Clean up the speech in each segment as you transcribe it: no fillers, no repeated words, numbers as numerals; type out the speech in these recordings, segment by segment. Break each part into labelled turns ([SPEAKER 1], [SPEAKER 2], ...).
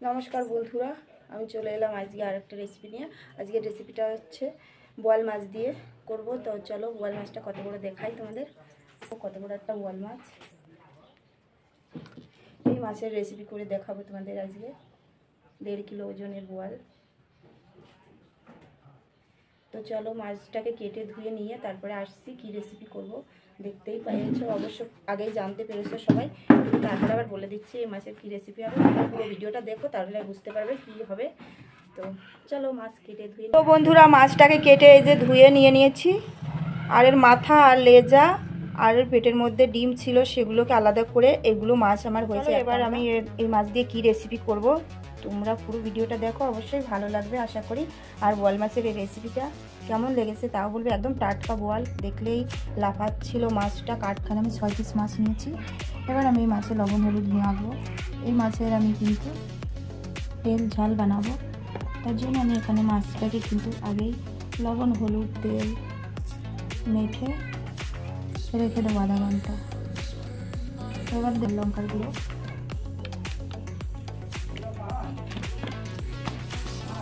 [SPEAKER 1] নমস্কার বন্ধুরা, আমি চলে এলাম আজকে আরেকটা রেসিপি নিয়ে। আজকের রেসিপিটা হচ্ছে বোয়াল মাছ দিয়ে করব। তো চলো বোয়াল মাছটা কত বড় দেখাই তোমাদের। কত বড় একটা বোয়াল মাছ, এই মাছের রেসিপি করে দেখাবো তোমাদের আজকে। 1.5 কিলো ওজনের বোয়াল। তো চলো মাছটাকে কেটে ধুয়ে নিয়ে তারপরে আসছি কি রেসিপি করব। দেখতেই পেয়েছো, অবশ্য আগেই জানতে পেরেছো সবাই, তারপরে আবার বলে দিচ্ছি এই মাছের কি রেসিপি হবে। পুরো ভিডিওটা দেখো, তাহলে বুঝতে পারবে কি হবে। তো চলো মাছ কেটে ধুয়ে। তো বন্ধুরা, মাছটাকে কেটে এই যে ধুয়ে নিয়েছি। আর এর মাথা আর লেজা আর এর পেটের মধ্যে ডিম ছিল, সেগুলোকে আলাদা করে এগুলো মাছ আমার হয়েছে। এবার আমি এই মাছ দিয়ে কি রেসিপি করব, তোমরা পুরো ভিডিওটা দেখো, অবশ্যই ভালো লাগবে আশা করি। আর বোয়াল মাছের এই রেসিপিটা কেমন লেগেছে তাও বলবে। একদম টাটকা বোয়াল, দেখলেই লাফাচ্ছিল মাছটা। কাঠখানে আমি 6 পিস মাছ নিয়েছি। এবার আমি এই মাছে লবণ হলুদ নিয়ে আসবো। এই মাছের আমি কিন্তু তেল ঝাল বানাবো, তার জন্য আমি এখানে মাছটাকে কিন্তু আগেই লবণ হলুদ তেল মেখে রেখে দেবো আধা ঘন্টা। এবার দেব লঙ্কার গুঁড়ো,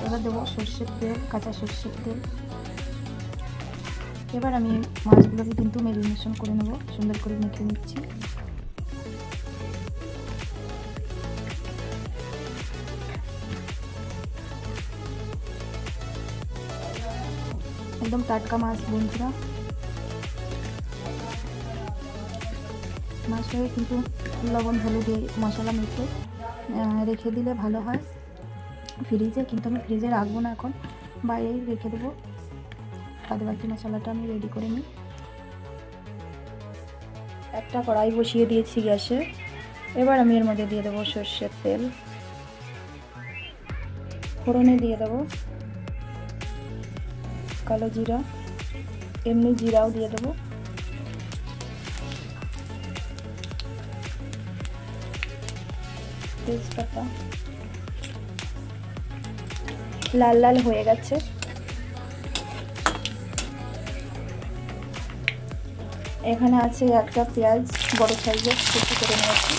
[SPEAKER 1] এবার দেবো সর্ষের তেল, কাঁচা সর্ষের তেল। এবার আমি মাছগুলোকে কিন্তু ম্যারিনেশন করে নেবো, সুন্দর করে মেখে নিচ্ছি। একদম টাটকা মাছ বন্ধুরা। মাছটাকে কিন্তু লবণ হলুদে মশলা মেখে রেখে দিলে ভালো হয় ফ্রিজে, কিন্তু আমি ফ্রিজে রাখবো না, এখন বাইরেই রেখে দেবো। বাকি মশলাটা আমি রেডি করে নিই। একটা কড়াই বসিয়ে দিয়েছি গ্যাসে। এবার আমি এর মধ্যে দিয়ে দেবো সর্ষের তেল, ফোড়নে দিয়ে দেবো কালো জিরা, এমনি জিরাও দিয়ে দেবো, তেজপাতা। লাল লাল হয়ে গেছে। এখানে আছে একটা পেঁয়াজ, বড় সাইজের, কুচি করে নিয়েছি।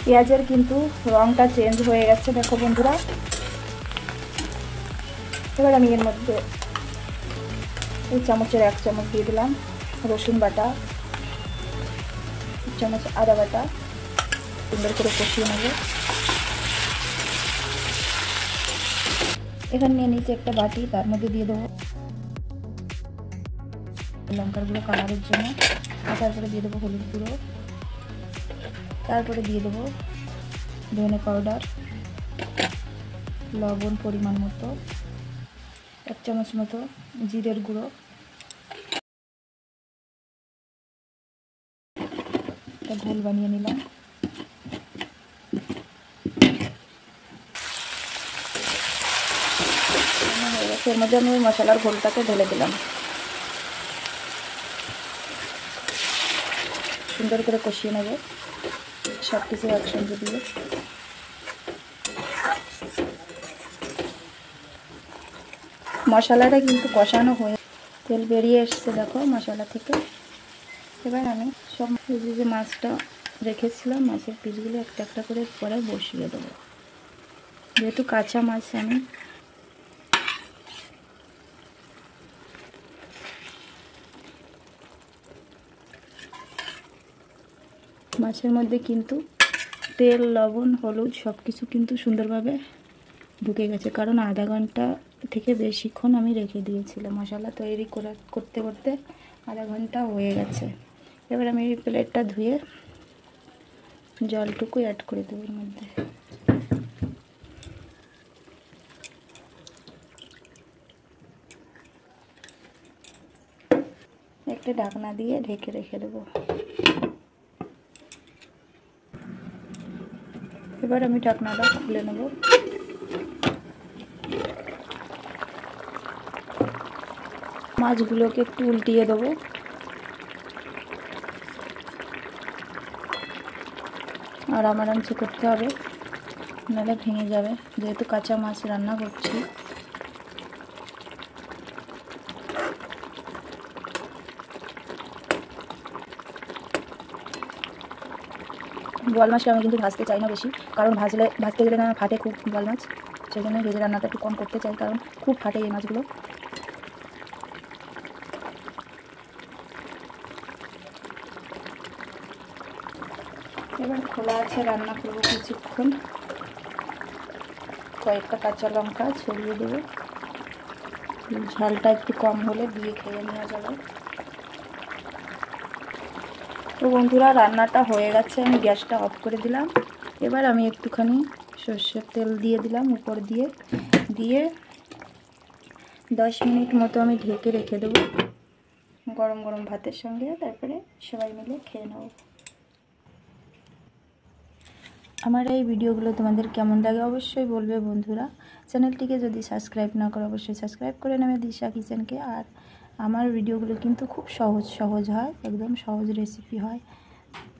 [SPEAKER 1] পেঁয়াজের কিন্তু রংটা চেঞ্জ হয়ে গেছে, দেখো বন্ধুরা। এবার আমি এর মধ্যে এই চামচের 1 চামচ দিয়ে দিলাম রসুন বাটা, 1 চামচ আদা বাটা। সুন্দর করে কষিয়ে নেব। এখানে নিয়ে নিয়েছি একটা বাটি, তার মধ্যে দিয়ে দেবো লঙ্কার গুঁড়ো কালারের জন্য। তারপরে দিয়ে দেবো হলুদ গুঁড়ো, তারপরে দিয়ে দেবো ধনে পাউডার, লবণ পরিমাণ মতো, 1 চামচ মতো জিরের গুঁড়ো, একটা ঘোল বানিয়ে নিলাম। এর মধ্যে আমি মশলার ঘোলটাকে ঢেলে দিলাম। সুন্দর করে কষিয়ে নেব সব কিছু একসঙ্গে দিয়ে। মশলাটা কিন্তু কষানো হয়ে তেল বেরিয়ে এসছে, দেখো মশলা থেকে। এবার আমি সব যে মাছটা রেখেছিলাম, মাছের পিসগুলো একটা একটা করে পরে বসিয়ে দেবো। যেহেতু কাঁচা মাছ, আমি মাছের মধ্যে কিন্তু তেল লবণ হলুদ সব কিছু কিন্তু সুন্দরভাবে ঢুকে গেছে, কারণ আধা ঘন্টা থেকে বেশিক্ষণ আমি রেখে দিয়েছিলাম। মশলা তৈরি করতে করতে আধা ঘন্টা হয়ে গেছে। এবার আমি এই প্লেটটা ধুয়ে জলটুকু অ্যাড করে দেবো এর মধ্যে। একটা ঢাকনা দিয়ে ঢেকে রেখে দেবো। এবার আমি ঢাকনাটা খুলে নেব। মাছগুলোকে একটু উল্টিয়ে দেবো। আর আরামসে করতে হবে, নাহলে ভেঙে যাবে, যেহেতু কাঁচা মাছ রান্না করছি।
[SPEAKER 2] বোয়াল মাছটা আমি কিন্তু ভাজতে চাই না বেশি, কারণ ভাজতে গেলে না ফাটে খুব বোয়াল মাছ, সেই জন্য ভেজে রান্নাটা একটু কম করতে চাই, কারণ খুব ফাটে এই মাছগুলো। এবার খোলা আছে, রান্না করবো কিছুক্ষণ। কয়েকটা কাঁচা লঙ্কা ছড়িয়ে দেবো, ঝালটা একটু কম হলে দিয়ে খেয়ে নেওয়া যাবে। তো বন্ধুরা, রান্নাটা হয়ে গেছে, আমি গ্যাসটা অফ করে দিলাম। এবার আমি একটুখানি সর্ষের তেল দিয়ে দিলাম উপর দিয়ে 10 মিনিট মতো আমি ঢেকে রেখে দেবো গরম গরম ভাতের সঙ্গে, তারপরে সবাই মিলে খেয়ে নেব। আমার এই ভিডিওগুলো তোমাদের কেমন লাগে অবশ্যই বলবে বন্ধুরা। চ্যানেলটিকে যদি সাবস্ক্রাইব না করো অবশ্যই সাবস্ক্রাইব করে নেবে দিশা কিচেনকে। আর আমার ভিডিওগুলো কিন্তু খুব সহজ হয়, একদম সহজ রেসিপি হয়।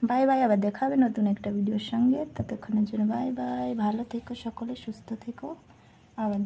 [SPEAKER 2] বাই বাই, আবার দেখা হবে নতুন একটা ভিডিওর সঙ্গে। ততক্ষণের জন্য বাই বাই, ভালো থেকো সকলে, সুস্থ থেকো। আবার